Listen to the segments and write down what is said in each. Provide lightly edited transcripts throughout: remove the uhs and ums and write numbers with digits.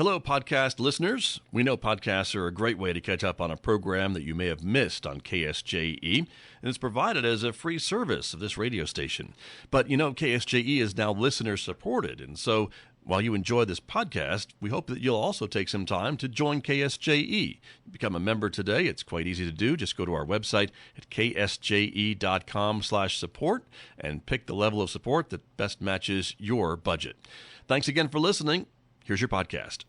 Hello, podcast listeners. We know podcasts are a great way to catch up on a program that you may have missed on KSJE, and it's provided as a free service of this radio station. But you know, KSJE is now listener-supported, and so while you enjoy this podcast, we hope that you'll also take some time to join KSJE. Become a member today. It's quite easy to do. Just go to our website at ksje.com/support and pick the level of support that best matches your budget. Thanks again for listening. Here's your podcast.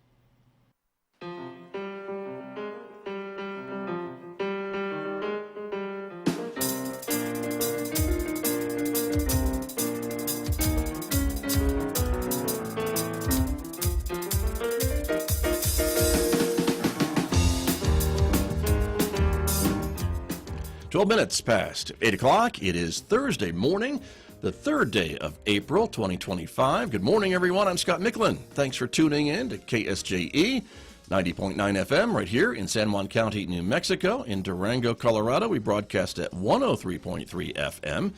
12 minutes past 8 o'clock. It is Thursday morning, the third day of April 2025. Good morning, everyone. I'm Scott Michlin. Thanks for tuning in to KSJE 90.9 FM right here in San Juan County, New Mexico. In Durango, Colorado, we broadcast at 103.3 FM.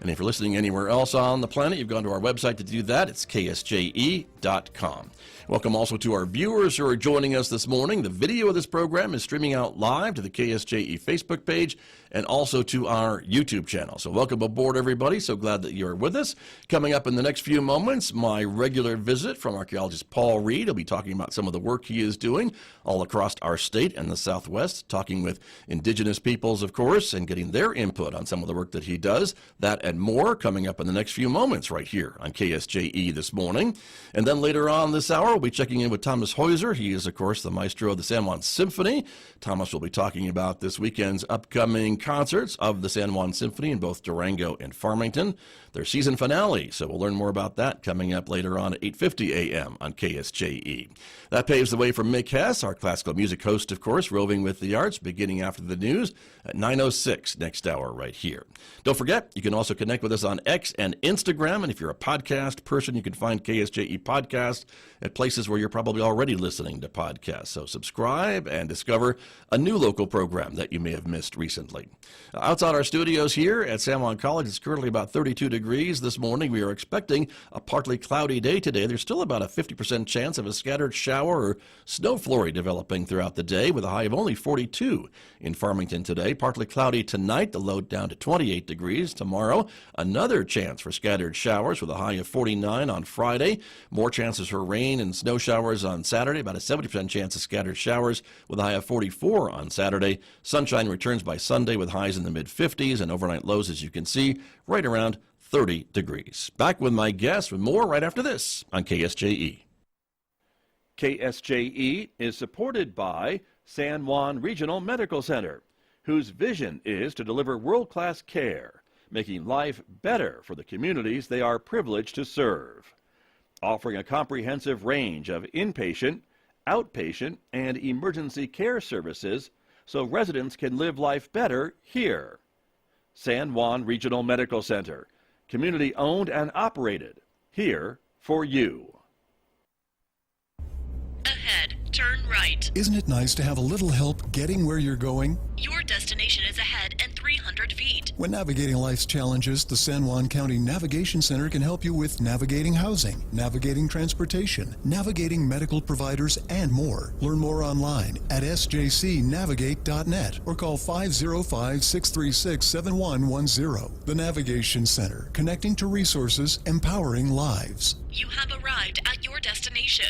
And if you're listening anywhere else on the planet, you've gone to our website to do that. It's ksje.com. Welcome also to our viewers who are joining us this morning. The video of this program is streaming out live to the KSJE Facebook page and also to our YouTube channel. So welcome aboard, everybody. So glad that you're with us. Coming up in the next few moments, my regular visit from archaeologist Paul Reed. He'll be talking about some of the work he is doing all across our state and the Southwest, talking with indigenous peoples, of course, and getting their input on some of the work that he does. That and more coming up in the next few moments right here on KSJE this morning. And then later on this hour, we'll be checking in with Thomas Heuser. He is, of course, the maestro of the San Juan Symphony. Thomas will be talking about this weekend's upcoming concerts of the San Juan Symphony in both Durango and Farmington, their season finale. So we'll learn more about that coming up later on at 8:50 a.m. on KSJE. That paves the way for Mick Hess, our classical music host, of course, roving with the arts, beginning after the news at 9:06 next hour right here. Don't forget, you can also connect with us on X and Instagram, and if you're a podcast person, you can find KSJE Podcast at places where you're probably already listening to podcasts. So subscribe and discover a new local program that you may have missed recently. Outside our studios here at San Juan College, it's currently about 32 degrees this morning. We are expecting a partly cloudy day today. There's still about a 50% chance of a scattered shower or snow flurry developing throughout the day with a high of only 42 in Farmington today. Partly cloudy tonight, the low down to 28 degrees. Tomorrow, another chance for scattered showers with a high of 49 on Friday. More chances for rain and snow showers on Saturday, about a 70% chance of scattered showers with a high of 44 on Saturday. Sunshine returns by Sunday with highs in the mid-50s and overnight lows, as you can see, right around 30 degrees. Back with my guest with more right after this on KSJE. KSJE is supported by San Juan Regional Medical Center, whose vision is to deliver world-class care, making life better for the communities they are privileged to serve. Offering a comprehensive range of inpatient, outpatient, and emergency care services so residents can live life better here. San Juan Regional Medical Center, community-owned and operated, here for you. Ahead, turn right. Isn't it nice to have a little help getting where you're going? Your destination is ahead and 300 feet. When navigating life's challenges, the San Juan County Navigation Center can help you with navigating housing, navigating transportation, navigating medical providers, and more. Learn more online at sjcnavigate.net or call 505-636-7110. The Navigation Center, connecting to resources, empowering lives. You have arrived at your destination.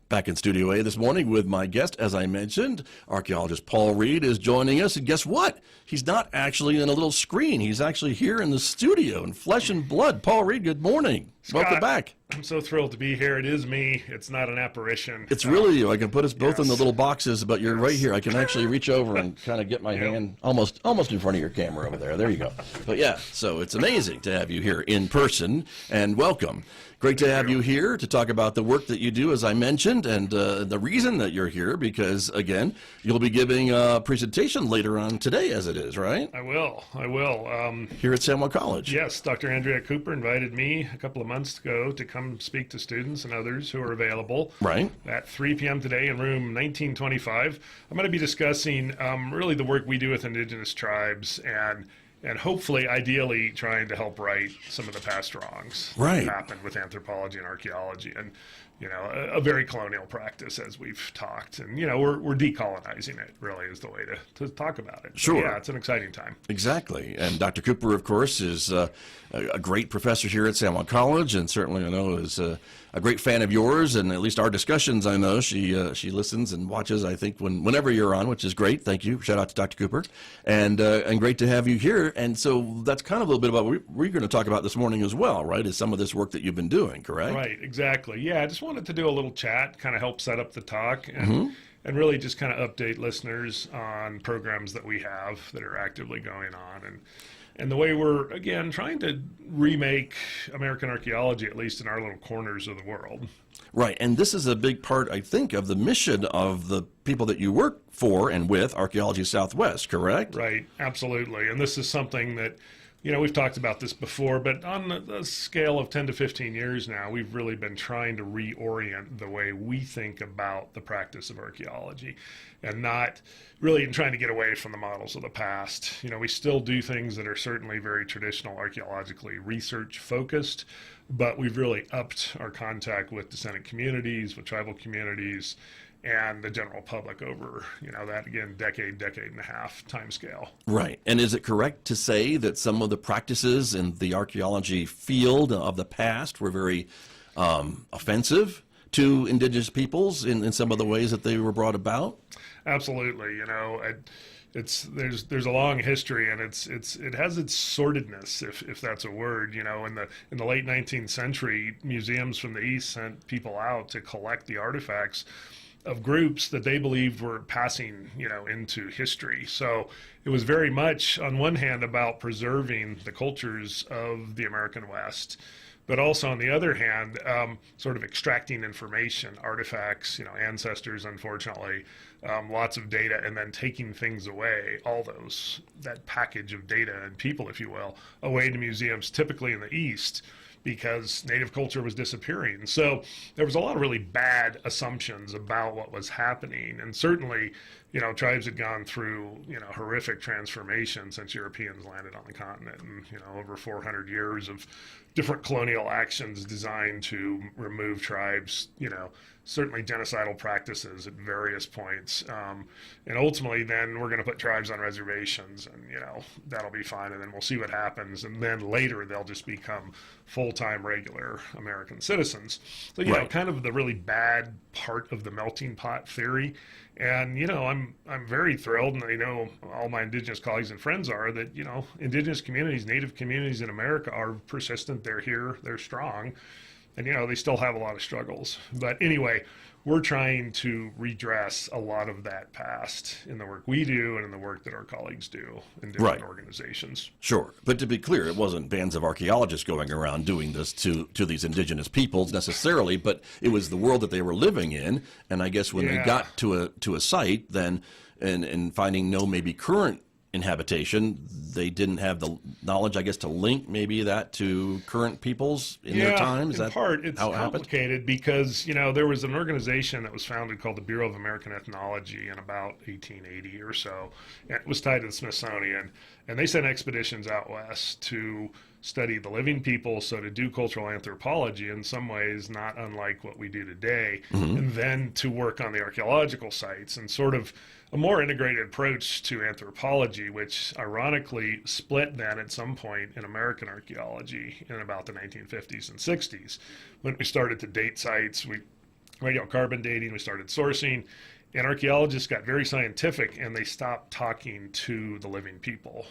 Back in Studio A this morning with my guest, as I mentioned, archaeologist Paul Reed is joining us. And guess what? He's not actually in a little screen. He's actually here in the studio in flesh and blood. Paul Reed, good morning. Scott, welcome back. I'm so thrilled to be here. It is me. It's not an apparition. It's really you. I can put us both in the yes. little boxes, but you're right here. I can actually reach over and kind of get my hand almost in front of your camera over there. There you go. But yeah, so it's amazing to have you here in person, and welcome. Great to have you here to talk about the work that you do, as I mentioned, and the reason that you're here, because, again, you'll be giving a presentation later on today, as it is, right? I will. Here at San Juan College. Yes, Dr. Andrea Cooper invited me a couple of months ago to come speak to students and others who are available. Right. At 3 p.m. today in room 1925. I'm going to be discussing really the work we do with Indigenous Tribes and and hopefully, ideally, trying to help right some of the past wrongs Right. that happened with anthropology and archaeology, and a very colonial practice, as we've talked. And we're decolonizing it. Really, is the way to talk about it. So, Sure. yeah, it's an exciting time. Exactly. And Dr. Cooper, of course, is a great professor here at San Juan College, and certainly I know is a great fan of yours, and at least our discussions, I know she listens and watches, I think, whenever you're on, which is great. Thank you. Shout out to Dr. Cooper. And great to have you here. And so that's kind of a little bit about what we're going to talk about this morning as well, right, is some of this work that you've been doing, correct? Right, exactly. Yeah, I just wanted to do a little chat, kind of help set up the talk, and really just kind of update listeners on programs that we have that are actively going on, and the way we're, again, trying to remake American archaeology, at least in our little corners of the world. Right, and this is a big part, I think, of the mission of the people that you work for and with Archaeology Southwest, correct? Right, absolutely. And this is something that, we've talked about this before, but on the scale of 10 to 15 years now, we've really been trying to reorient the way we think about the practice of archaeology, and not really trying to get away from the models of the past. We still do things that are certainly very traditional, archaeologically research focused, but we've really upped our contact with descendant communities, with tribal communities, and the general public over, that, again, decade and a half time scale. Right. And is it correct to say that some of the practices in the archaeology field of the past were very offensive to indigenous peoples in some of the ways that they were brought about? Absolutely. There's a long history, and it has its sordidness, if that's a word. In the late 19th century, museums from the East sent people out to collect the artifacts of groups that they believed were passing, into history. So it was very much, on one hand, about preserving the cultures of the American West, but also, on the other hand, sort of extracting information, artifacts, ancestors, unfortunately, lots of data, and then taking things away, that package of data and people, if you will, away to museums, typically in the East, because native culture was disappearing. So there was a lot of really bad assumptions about what was happening. And certainly, tribes had gone through, horrific transformation since Europeans landed on the continent, and, over 400 years of different colonial actions designed to remove tribes, certainly genocidal practices at various points. And ultimately, then we're going to put tribes on reservations, and, that'll be fine. And then we'll see what happens. And then later they'll just become full-time regular American citizens. So, Right. kind of the really bad part of the melting pot theory. And, I'm very thrilled, and I know all my indigenous colleagues and friends are, that, indigenous communities, native communities in America are persistent. They're here, they're strong, and, they still have a lot of struggles. But anyway, we're trying to redress a lot of that past in the work we do and in the work that our colleagues do in different Right. organizations. Sure. But to be clear, it wasn't bands of archaeologists going around doing this to these indigenous peoples necessarily, but it was the world that they were living in. And I guess when they Yeah. got to a site, then and finding no maybe current inhabitation, they didn't have the knowledge, I guess, to link maybe that to current peoples in their time. Is in that part, it's how it happened? complicated because, there was an organization that was founded called the Bureau of American Ethnology in about 1880 or so. And it was tied to the Smithsonian. And they sent expeditions out west to study the living people, so to do cultural anthropology in some ways not unlike what we do today, and then to work on the archaeological sites, and sort of a more integrated approach to anthropology, which ironically split then at some point in American archaeology in about the 1950s and 60s. When we started to date sites, we radiocarbon dating, we started sourcing, and archaeologists got very scientific, and they stopped talking to the living people,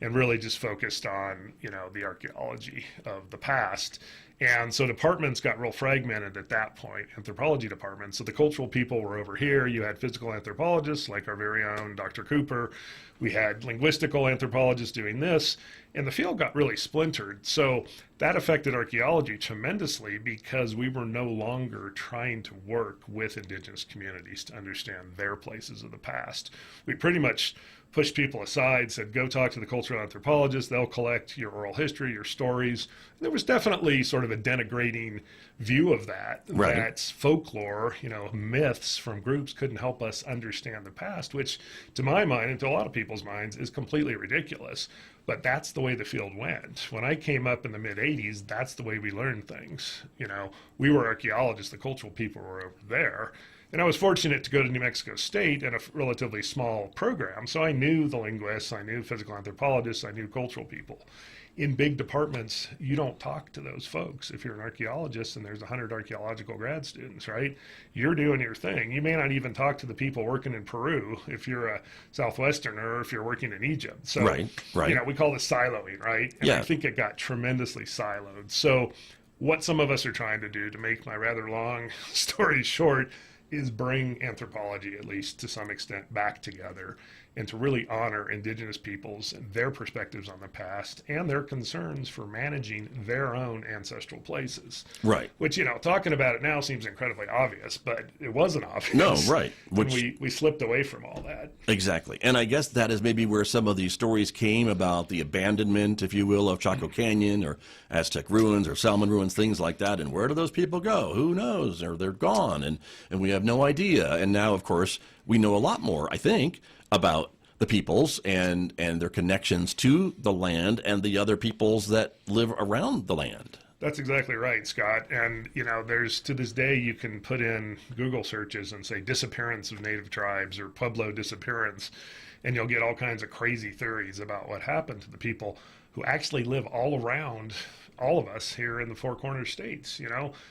and really just focused on, the archaeology of the past. And so departments got real fragmented at that point, anthropology departments. So the cultural people were over here. You had physical anthropologists like our very own Dr. Cooper. We had linguistical anthropologists doing this, and the field got really splintered. So that affected archaeology tremendously because we were no longer trying to work with indigenous communities to understand their places of the past. We pretty much pushed people aside, said, go talk to the cultural anthropologists. They'll collect your oral history, your stories. And there was definitely sort of a denigrating view of that, Right. that folklore, myths from groups couldn't help us understand the past, which to my mind and to a lot of people's minds is completely ridiculous. But that's the way the field went. When I came up in the mid 80s, that's the way we learned things. We were archaeologists, the cultural people were over there. And I was fortunate to go to New Mexico State in a relatively small program. So I knew the linguists, I knew physical anthropologists, I knew cultural people. In big departments, you don't talk to those folks. If you're an archaeologist and there's 100 archaeological grad students, right? You're doing your thing. You may not even talk to the people working in Peru if you're a Southwesterner or if you're working in Egypt. So, Right. we call this siloing, right? And Yeah. I think it got tremendously siloed. So what some of us are trying to do, to make my rather long story short, is bring anthropology, at least to some extent, back together and to really honor Indigenous peoples and their perspectives on the past and their concerns for managing their own ancestral places. Right. Which, talking about it now seems incredibly obvious, but it wasn't obvious. No, right. And we slipped away from all that. Exactly. And I guess that is maybe where some of these stories came about the abandonment, if you will, of Chaco Canyon or Aztec ruins or Salmon ruins, things like that. And where do those people go? Who knows? Or they're gone, and we have no idea. And now, of course, we know a lot more, I think, about the peoples and their connections to the land and the other peoples that live around the land. That's exactly right, Scott. And, there's, to this day, you can put in Google searches and say disappearance of native tribes or Pueblo disappearance, and you'll get all kinds of crazy theories about what happened to the people who actually live all around all of us here in the Four Corners states,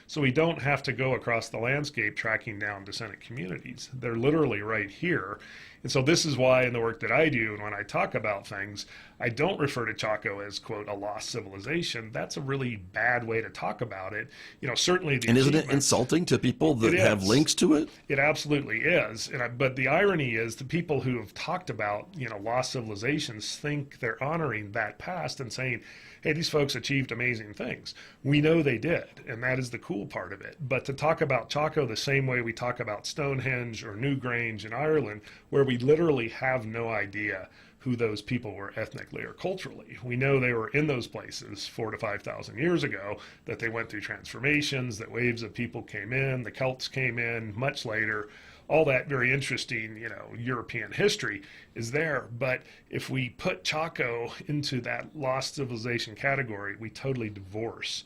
So we don't have to go across the landscape tracking down descendant communities. They're literally right here. And so this is why in the work that I do, and when I talk about things, I don't refer to Chaco as, quote, a lost civilization. That's a really bad way to talk about it. Certainly the And isn't it achievements- insulting to people that It have is. links to it? It absolutely is. But the irony is the people who have talked about, lost civilizations think they're honoring that past and saying, hey, these folks achieved amazing things. We know they did, and that is the cool part of it. But to talk about Chaco the same way we talk about Stonehenge or Newgrange in Ireland, where we literally have no idea who those people were ethnically or culturally. We know they were in those places 4,000 to 5,000 years ago, that they went through transformations, that waves of people came in, the Celts came in much later. All that very interesting, European history is there. But if we put Chaco into that lost civilization category, we totally divorce,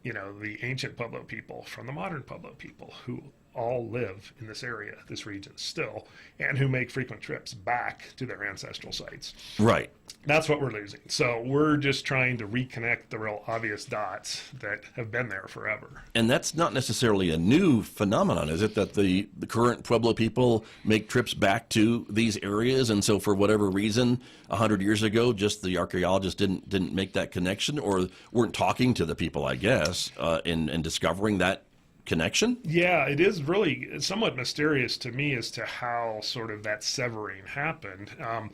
the ancient Pueblo people from the modern Pueblo people who all live in this area, this region still, and who make frequent trips back to their ancestral sites. Right. That's what we're losing. So we're just trying to reconnect the real obvious dots that have been there forever. And that's not necessarily a new phenomenon, is it? That the current Pueblo people make trips back to these areas, and so for whatever reason, 100 years ago, just the archaeologists didn't make that connection, or weren't talking to the people, I guess, in discovering that connection? Yeah, it is really somewhat mysterious to me as to how sort of that severing happened. One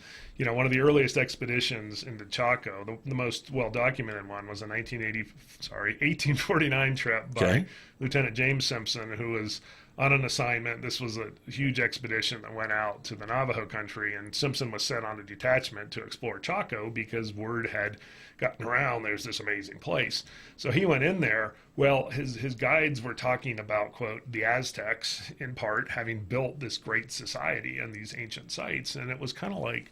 of the earliest expeditions into Chaco, the most well-documented one, was a 1849 trip by Okay. Lieutenant James Simpson, who was on an assignment. This was a huge expedition that went out to the Navajo country, and Simpson was sent on a detachment to explore Chaco because word had gotten around there's this amazing place. So he went in there. Well, his guides were talking about, quote, the Aztecs, in part, having built this great society and these ancient sites. And it was kind of like,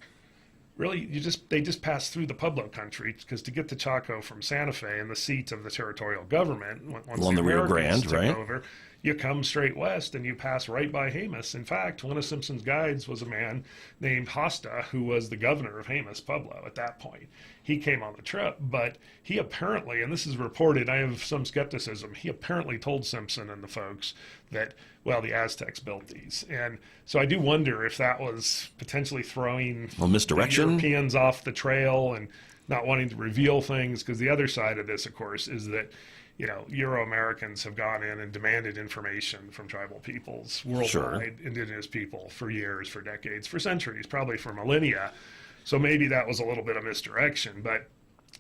really, they just passed through the Pueblo country, because to get to Chaco from Santa Fe and the seat of the territorial government, once Along the Rio Americans Grande, took right? over, you come straight west and you pass right by Jemez. In fact, one of Simpson's guides was a man named Hosta, who was the governor of Jemez Pueblo at that point. He came on the trip, but he apparently, and this is reported, I have some skepticism, he apparently told Simpson and the folks that, well, the Aztecs built these. And so I do wonder if that was potentially throwing misdirection? the Europeans off the trail and not wanting to reveal things, because the other side of this, of course, is that Euro-Americans have gone in and demanded information from tribal peoples, worldwide, Sure. indigenous people, for years, for decades, for centuries, probably for millennia. So maybe that was a little bit of misdirection, but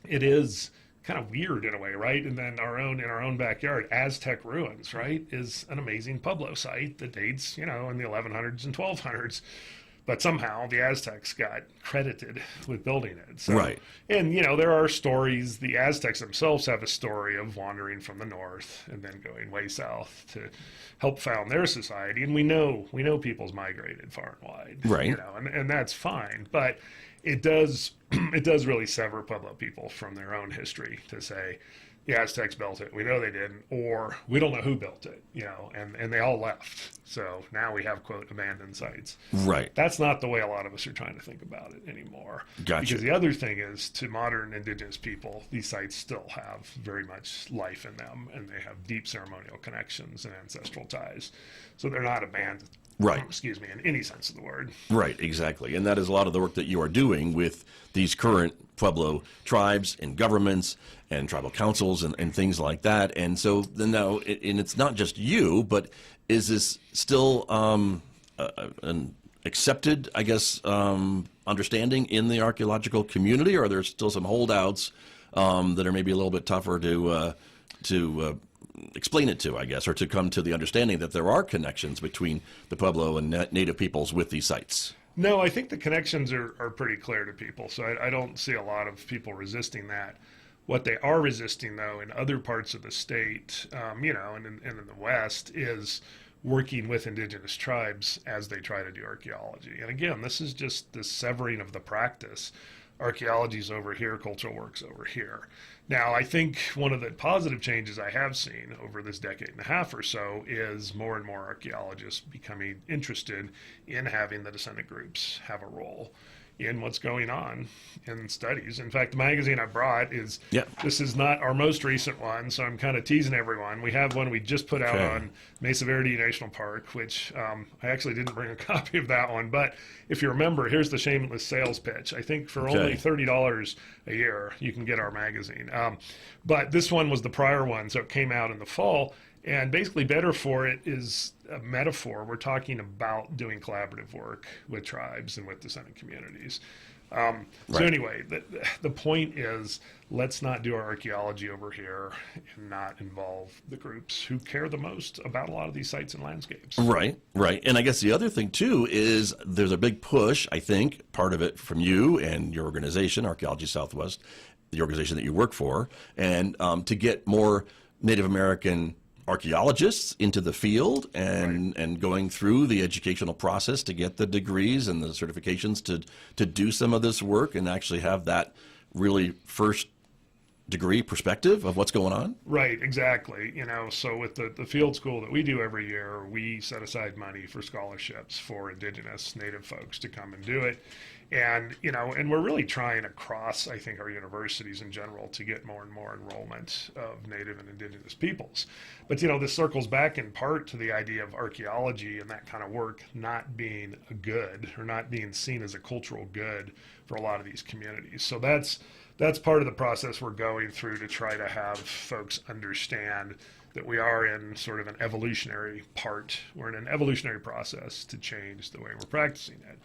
it is kind of weird in a way, right? And then in our own backyard, Aztec ruins, right, is an amazing Pueblo site that dates, in the 1100s and 1200s. but somehow the Aztecs got credited with building it. So, Right. And, there are stories. The Aztecs themselves have a story of wandering from the north and then going way south to help found their society. And we know people's migrated far and wide. Right. And that's fine. But it does really sever Pueblo people from their own history to say, the Aztecs built it. We know they didn't, or we don't know who built it, and they all left. So now we have, quote, abandoned sites. Right. That's not the way a lot of us are trying to think about it anymore. Gotcha. Because the other thing is, to modern indigenous people, these sites still have very much life in them, and they have deep ceremonial connections and ancestral ties. So they're not abandoned. Right. Excuse me, in any sense of the word. Right, exactly. And that is a lot of the work that you are doing with these current Pueblo tribes and governments and tribal councils and things like that. And so then now, and it's not just you, but is this still an accepted, I guess, understanding in the archaeological community, or are there still some holdouts that are maybe a little bit tougher to explain it to, I guess, or to come to the understanding that there are connections between the Pueblo and Native peoples with these sites? No, I think the connections are pretty clear to people, so I don't see a lot of people resisting that. What they are resisting, though, in other parts of the state, and in the West, is working with indigenous tribes as they try to do archaeology. And again, this is just the severing of the practice. Archaeology's over here, cultural work's over here. Now, I think one of the positive changes I have seen over this decade and a half or so is more and more archaeologists becoming interested in having the descendant groups have a role in what's going on in studies. In fact, the magazine I brought is, This is not our most recent one, so I'm kind of teasing everyone. We have one we just put out on Mesa Verde National Park, which I actually didn't bring a copy of that one, but if you remember, here's the shameless sales pitch. I think for only $30 a year, you can get our magazine. But this one was the prior one, so it came out in the fall. And basically, better for it is a metaphor. We're talking about doing collaborative work with tribes and with descendant communities. So anyway, the point is, let's not do our archaeology over here and not involve the groups who care the most about a lot of these sites and landscapes. Right. And I guess the other thing, too, is there's a big push, I think, part of it from you and your organization, Archaeology Southwest, the organization that you work for, and to get more Native American archaeologists into the field and going through the educational process to get the degrees and the certifications to do some of this work and actually have that really first degree perspective of what's going on? Right, exactly. So with the field school that we do every year, we set aside money for scholarships for indigenous Native folks to come and do it. And, and we're really trying across, I think, our universities in general to get more and more enrollment of Native and indigenous peoples. But, this circles back in part to the idea of archaeology and that kind of work not being a good or not being seen as a cultural good for a lot of these communities. So that's part of the process we're going through to try to have folks understand that we are in sort of an evolutionary part. We're in an evolutionary process to change the way we're practicing it.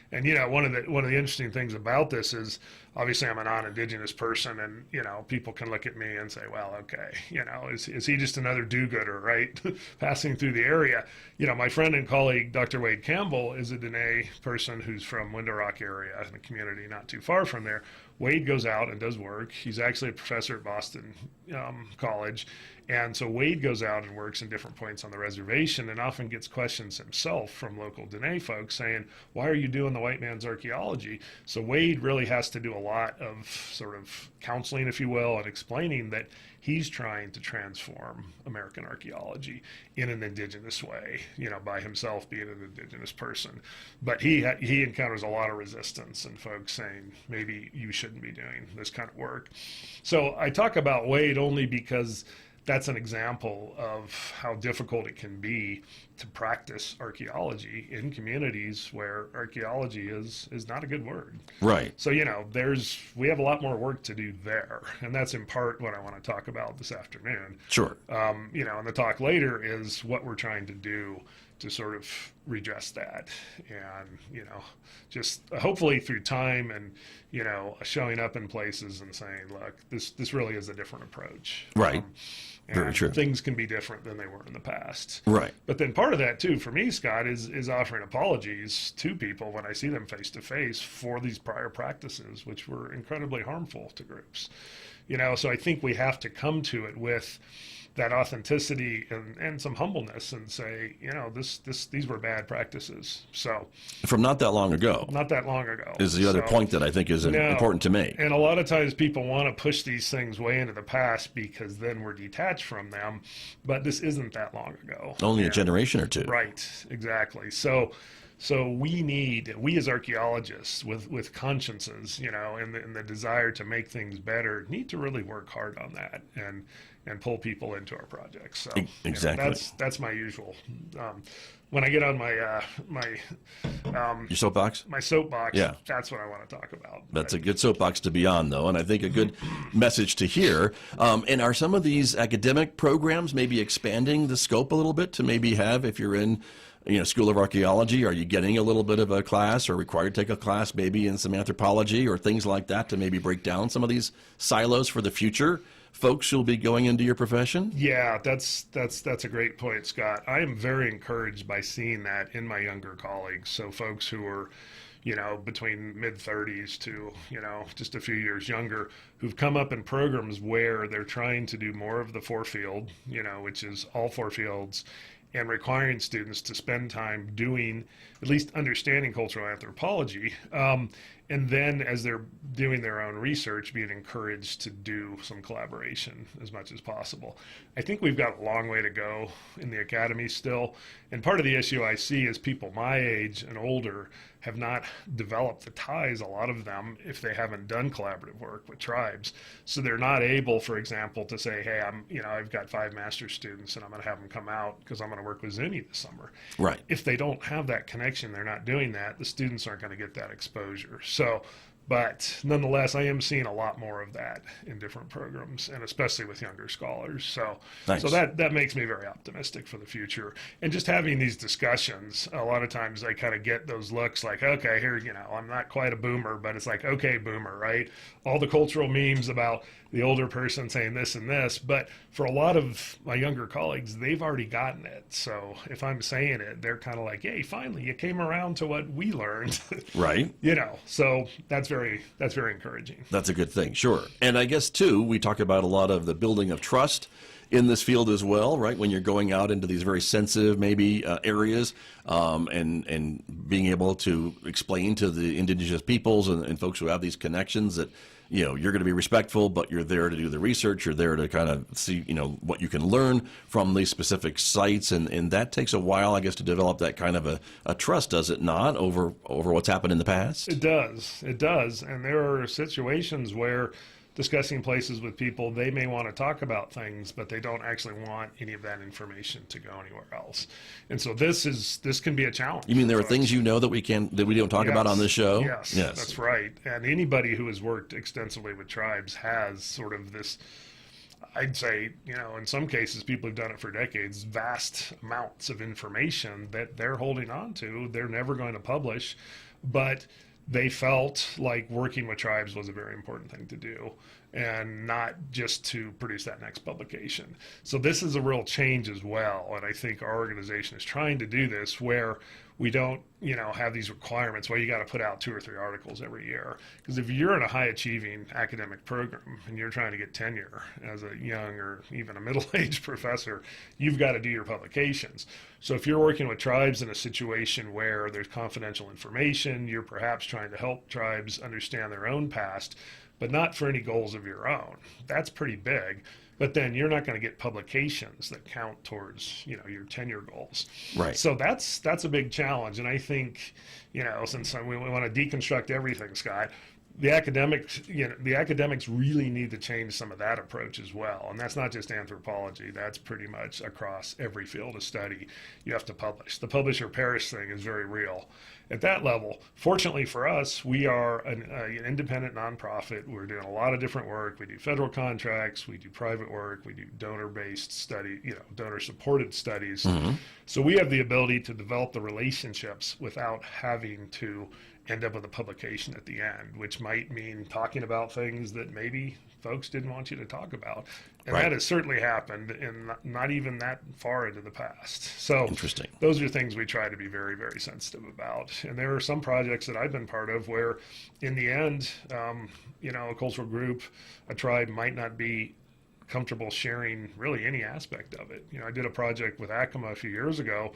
And one of the interesting things about this is, obviously I'm a non-indigenous person, and people can look at me and say, well, okay, is he just another do-gooder, right? Passing through the area. My friend and colleague Dr. Wade Campbell is a Dene person who's from Window Rock area in a community not too far from there. Wade goes out and does work. He's actually a professor at Boston College. And so Wade goes out and works in different points on the reservation and often gets questions himself from local Dene folks saying, why are you doing the white man's archaeology? So Wade really has to do a lot of sort of counseling, if you will, and explaining that he's trying to transform American archaeology in an indigenous way, by himself being an indigenous person. But he encounters a lot of resistance and folks saying, maybe you shouldn't be doing this kind of work. So I talk about Wade only because that's an example of how difficult it can be to practice archaeology in communities where archaeology is not a good word. Right. So, we have a lot more work to do there. And that's in part what I want to talk about this afternoon. Sure. And the talk later is what we're trying to do to sort of redress that. And, just hopefully through time and, showing up in places and saying, look, this really is a different approach. Right. And Very true. things can be different than they were in the past. Right. But then part of that too, for me, Scott, is offering apologies to people when I see them face to face for these prior practices, which were incredibly harmful to groups. So I think we have to come to it with that authenticity and some humbleness and say, these were bad practices. So From not that long ago. not that long ago Is the other point that I think is important to make. And a lot of times people want to push these things way into the past because then we're detached from them. But this isn't that long ago. Only a generation or two. Right, exactly. So we as archaeologists with consciences, and the desire to make things better, need to really work hard on that and pull people into our projects. So Exactly. That's my usual. When I get on my Your soapbox? my soapbox, Yeah. that's what I want to talk about. That's a good soapbox to be on, though, and I think a good message to hear. And are some of these academic programs maybe expanding the scope a little bit to maybe have, if you're in School of Archaeology, are you getting a little bit of a class or required to take a class maybe in some anthropology or things like that to maybe break down some of these silos for the future folks who'll be going into your profession? Yeah, that's a great point, Scott. I am very encouraged by seeing that in my younger colleagues. So folks who are, between mid-30s to, just a few years younger, who've come up in programs where they're trying to do more of the four-field, which is all four fields, and requiring students to spend time doing, at least understanding cultural anthropology, and then as they're doing their own research, being encouraged to do some collaboration as much as possible. I think we've got a long way to go in the academy still, and part of the issue I see is people my age and older have not developed the ties, a lot of them, if they haven't done collaborative work with tribes. So they're not able, for example, to say, hey, I've got 5 master's students and I'm going to have them come out because I'm going to work with Zuni this summer. Right. If they don't have that connection, they're not doing that, the students aren't going to get that exposure. So, but nonetheless, I am seeing a lot more of that in different programs, and especially with younger scholars. So, Nice. so that makes me very optimistic for the future. And just having these discussions, a lot of times I kind of get those looks like, okay, here, I'm not quite a boomer, but it's like, okay, boomer, right? All the cultural memes about the older person saying this and this, but for a lot of my younger colleagues, they've already gotten it. So if I'm saying it, they're kind of like, hey, finally, you came around to what we learned. Right. So that's very encouraging. That's a good thing, sure. And I guess, too, we talk about a lot of the building of trust in this field as well, right? When you're going out into these very sensitive, maybe, areas, and being able to explain to the indigenous peoples and folks who have these connections that, you're going to be respectful, but you're there to do the research. You're there to kind of see, what you can learn from these specific sites. And that takes a while, I guess, to develop that kind of a trust, does it not, over what's happened in the past? It does. And there are situations where discussing places with people, they may want to talk about things, but they don't actually want any of that information to go anywhere else. And so this can be a challenge. You mean there are things that we don't talk about on this show? Yes, that's right. And anybody who has worked extensively with tribes has sort of this, I'd say, in some cases, people who've done it for decades, vast amounts of information that they're holding on to, they're never going to publish, but they felt like working with tribes was a very important thing to do, and not just to produce that next publication. So this is a real change as well, and I think our organization is trying to do this where we don't, have these requirements where you got to put out 2 or 3 articles every year. Because if you're in a high-achieving academic program and you're trying to get tenure as a young or even a middle-aged professor, you've got to do your publications. So if you're working with tribes in a situation where there's confidential information, you're perhaps trying to help tribes understand their own past, but not for any goals of your own. That's pretty big. But then you're not going to get publications that count towards, your tenure goals. Right. So that's a big challenge. And I think, since we want to deconstruct everything, Scott, the academics really need to change some of that approach as well. And that's not just anthropology. That's pretty much across every field of study. You have to publish. The publish or perish thing is very real. At that level, fortunately for us, we are an independent nonprofit. We're doing a lot of different work. We do federal contracts, we do private work, we do donor-based study, donor-supported studies. Mm-hmm. So we have the ability to develop the relationships without having to end up with a publication at the end, which might mean talking about things that maybe folks didn't want you to talk about. And Right. that has certainly happened in not even that far into the past. So Interesting. those are things we try to be very, very sensitive about. And there are some projects that I've been part of where in the end, a cultural group, a tribe might not be comfortable sharing really any aspect of it. I did a project with Acoma a few years ago.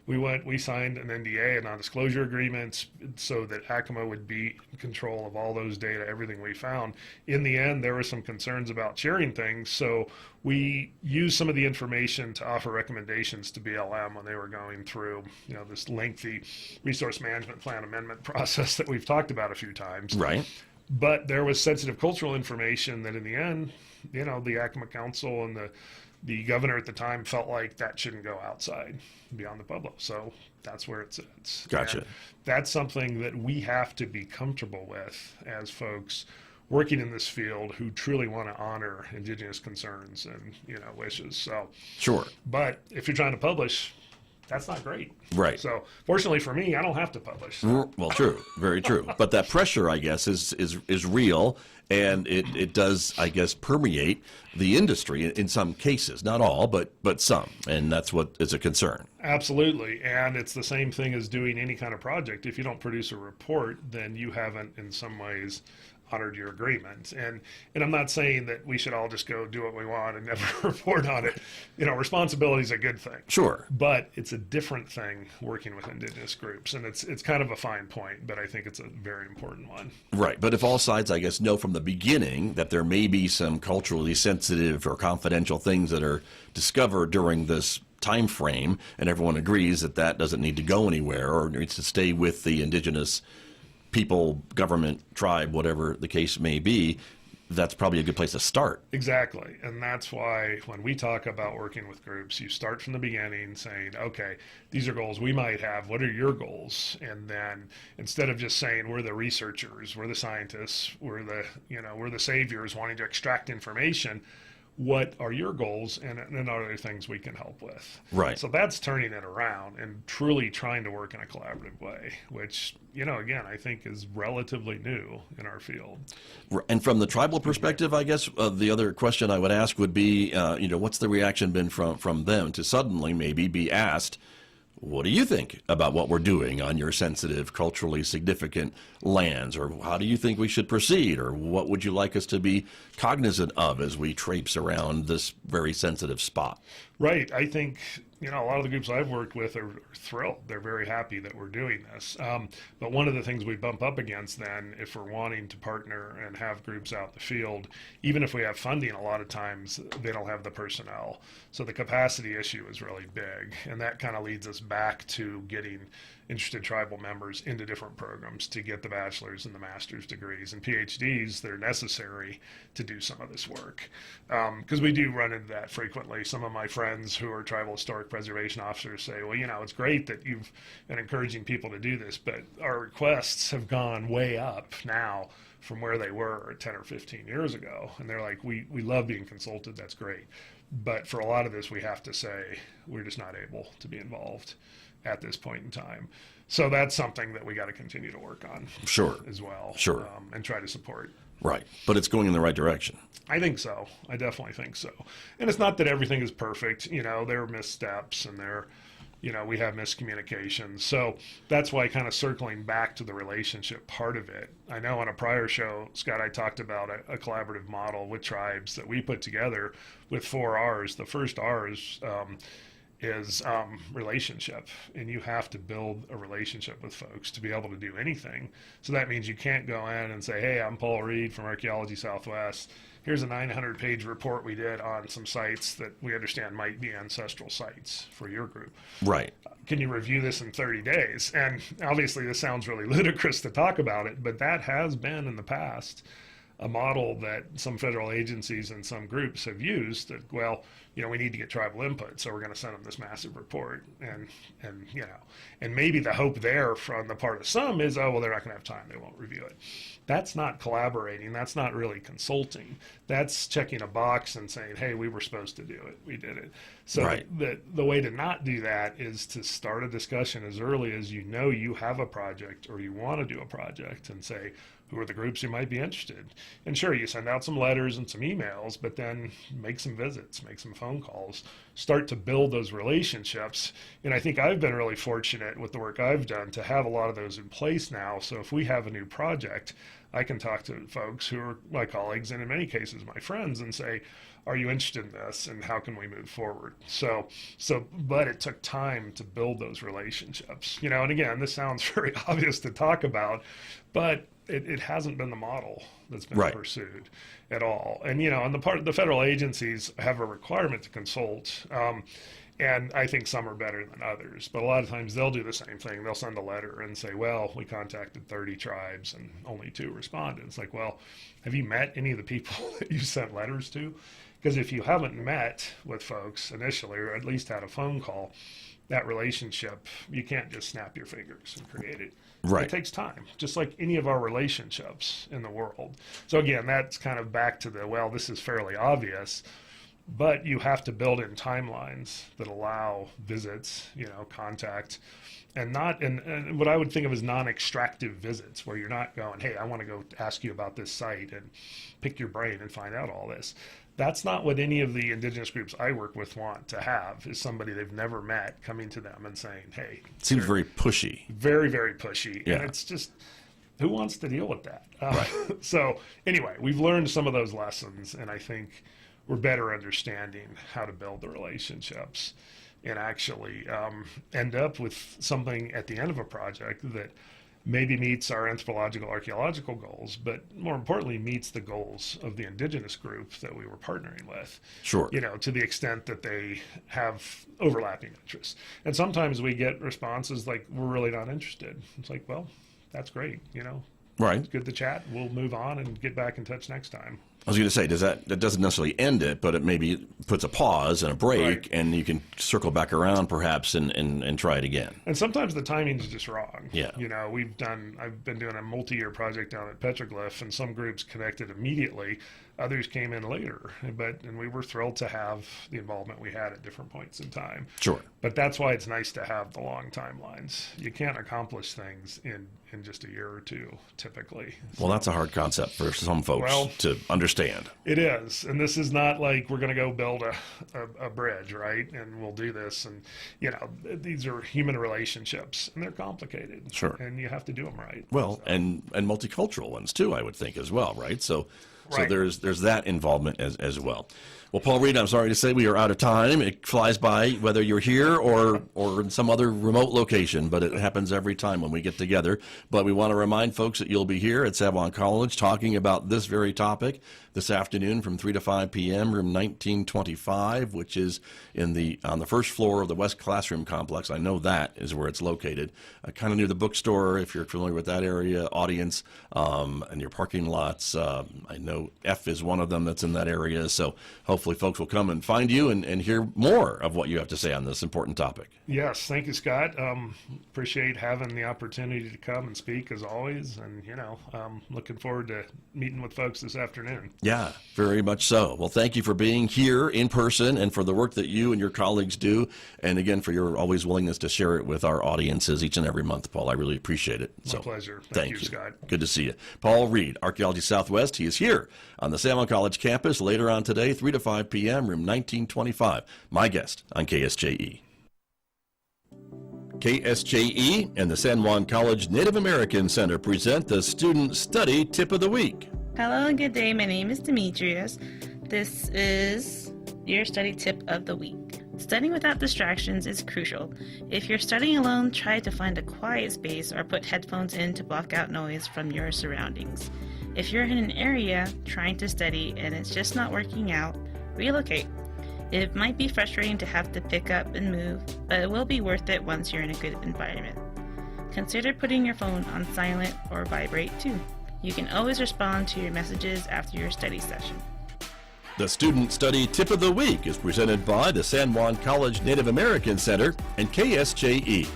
We signed an NDA, a non-disclosure agreement, so that Acoma would be in control of all those data, everything we found. In the end, there were some concerns about sharing things, so we used some of the information to offer recommendations to BLM when they were going through, this lengthy resource management plan amendment process that we've talked about a few times. Right. But there was sensitive cultural information that in the end, the Acoma Council and the governor at the time felt like that shouldn't go outside beyond the public. So that's where it sits. Gotcha. And that's something that we have to be comfortable with as folks working in this field who truly want to honor Indigenous concerns and, wishes. So, Sure. but if you're trying to publish, that's not great. Right. So fortunately for me, I don't have to publish. Well, true, very true. But that pressure, I guess, is real, and it does, I guess, permeate the industry in some cases, not all, but some, and that's what is a concern. Absolutely, and it's the same thing as doing any kind of project. If you don't produce a report, then you haven't, in some ways, honored your agreement. And I'm not saying that we should all just go do what we want and never report on it. Responsibility is a good thing. Sure. But it's a different thing working with Indigenous groups, and it's kind of a fine point, but I think it's a very important one. Right. But if all sides, I guess, know from the beginning that there may be some culturally sensitive or confidential things that are discovered during this time frame, and everyone agrees that doesn't need to go anywhere or needs to stay with the Indigenous people, government, tribe, whatever the case may be, that's probably a good place to start. Exactly. And that's why when we talk about working with groups, you start from the beginning saying, okay, these are goals we might have. What are your goals? And then instead of just saying we're the researchers, we're the scientists, we're the saviors wanting to extract information, what are your goals, and are there things we can help with? Right. So that's turning it around and truly trying to work in a collaborative way, which, again, I think is relatively new in our field. And from the tribal perspective, I guess the other question I would ask would be, what's the reaction been from them to suddenly maybe be asked, what do you think about what we're doing on your sensitive, culturally significant lands? Or how do you think we should proceed? Or what would you like us to be cognizant of as we traipse around this very sensitive spot? Right. I think, a lot of the groups I've worked with are thrilled. They're very happy that we're doing this. But one of the things we bump up against then, if we're wanting to partner and have groups out in the field, even if we have funding, a lot of times they don't have the personnel. So the capacity issue is really big. And that kind of leads us back to getting interested tribal members into different programs to get the bachelor's and the master's degrees and PhDs that are necessary to do some of this work. Because we do run into that frequently. Some of my friends who are tribal historic preservation officers say, well, it's great that you've been encouraging people to do this, but our requests have gone way up now from where they were 10 or 15 years ago. And they're like, we love being consulted, that's great. But for a lot of this, we have to say we're just not able to be involved at this point in time. So that's something that we got to continue to work on. Sure. As well. Sure. And try to support. Right. But it's going in the right direction. I think so. I definitely think so. And it's not that everything is perfect. There are missteps and we have miscommunications. So that's why kind of circling back to the relationship part of it. I know on a prior show, Scott, I talked about a collaborative model with tribes that we put together with 4 R's. The first R is relationship, and you have to build a relationship with folks to be able to do anything. So that means you can't go in and say, hey, I'm Paul Reed from Archaeology Southwest. Here's a 900-page report we did on some sites that we understand might be ancestral sites for your group. Right. Can you review this in 30 days? And obviously this sounds really ludicrous to talk about it, but that has been in the past a model that some federal agencies and some groups have used that, well, we need to get tribal input, so we're going to send them this massive report. And and maybe the hope there from the part of some is, oh, well, they're not going to have time. They won't review it. That's not collaborating. That's not really consulting. That's checking a box and saying, hey, we were supposed to do it. We did it. So Right. the way to not do that is to start a discussion as early as you have a project or you want to do a project, and say, who are the groups who might be interested? And sure, you send out some letters and some emails, but then make some visits, make some phone calls, start to build those relationships. And I think I've been really fortunate with the work I've done to have a lot of those in place now. So if we have a new project, I can talk to folks who are my colleagues and in many cases my friends and say, are you interested in this, and how can we move forward? But it took time to build those relationships. And again, this sounds very obvious to talk about, but it hasn't been the model that's been Right. pursued at all. And on the part of the federal agencies have a requirement to consult. And I think some are better than others, but a lot of times they'll do the same thing. They'll send a letter and say, well, we contacted 30 tribes and only 2 responded. It's like, well, have you met any of the people that you sent letters to? Because if you haven't met with folks initially, or at least had a phone call, that relationship, you can't just snap your fingers and create it. Right. It takes time, just like any of our relationships in the world. So again, that's kind of back to this is fairly obvious, but you have to build in timelines that allow visits, contact, and what I would think of as non-extractive visits, where you're not going, hey, I want to go ask you about this site and pick your brain and find out all this. That's not what any of the indigenous groups I work with want to have, is somebody they've never met coming to them and saying, hey. Seems very pushy. Very, very pushy. Yeah. And it's just, who wants to deal with that? Right. So anyway, we've learned some of those lessons, and I think we're better understanding how to build the relationships and actually end up with something at the end of a project that maybe meets our anthropological archaeological goals, but more importantly meets the goals of the indigenous group that we were partnering with. Sure. To the extent that they have overlapping interests. And sometimes we get responses like, we're really not interested. It's like, well, that's great. Right. It's good to chat. We'll move on and get back in touch next time. I was going to say, that doesn't necessarily end it, but it maybe puts a pause and a break, Right. and you can circle back around perhaps and try it again. And sometimes the timing is just wrong. Yeah. I've been doing a multi-year project down at Petroglyph, and some groups connected immediately. Others came in later, and we were thrilled to have the involvement we had at different points in time. Sure. But that's why it's nice to have the long timelines. You can't accomplish things in just a year or two, typically. Well, that's a hard concept for some folks to understand. It is, and this is not like we're going to go build a bridge, right? And we'll do this, and these are human relationships, and they're complicated. Sure. And you have to do them right. Well, and multicultural ones too, I would think as well, right? So Right. there's that involvement as well. Well, Paul Reed, I'm sorry to say we are out of time. It flies by whether you're here or in some other remote location, but it happens every time when we get together. But we want to remind folks that you'll be here at Savon College talking about this very topic this afternoon from 3 to 5 p.m., room 1925, which is on the first floor of the West Classroom Complex. I know that is where it's located, kind of near the bookstore, if you're familiar with that area, audience, and your parking lots. I know F is one of them that's in that area, so hopefully folks will come and find you and hear more of what you have to say on this important topic. Yes, thank you, Scott. Appreciate having the opportunity to come and speak as always, and looking forward to meeting with folks this afternoon. Yeah, very much so. Well, thank you for being here in person and for the work that you and your colleagues do, and again for your always willingness to share it with our audiences each and every month, Paul. I really appreciate it. My pleasure. Thank you, Scott. Good to see you. Paul Reed, Archaeology Southwest. He is here on the Savon College campus later on today, 3 to 5 p.m., room 1925. My guest on KSJE. KSJE and the San Juan College Native American Center present the Student Study Tip of the Week. Hello and good day. My name is Demetrius. This is your study tip of the week. Studying without distractions is crucial. If you're studying alone, try to find a quiet space or put headphones in to block out noise from your surroundings. If you're in an area trying to study and it's just not working out, relocate. It might be frustrating to have to pick up and move, but it will be worth it once you're in a good environment. Consider putting your phone on silent or vibrate too. You can always respond to your messages after your study session. The Student Study Tip of the Week is presented by the San Juan College Native American Center and KSJE.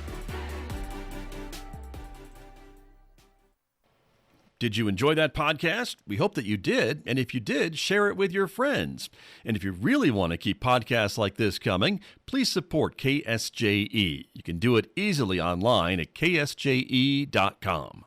Did you enjoy that podcast? We hope that you did. And if you did, share it with your friends. And if you really want to keep podcasts like this coming, please support KSJE. You can do it easily online at ksje.com.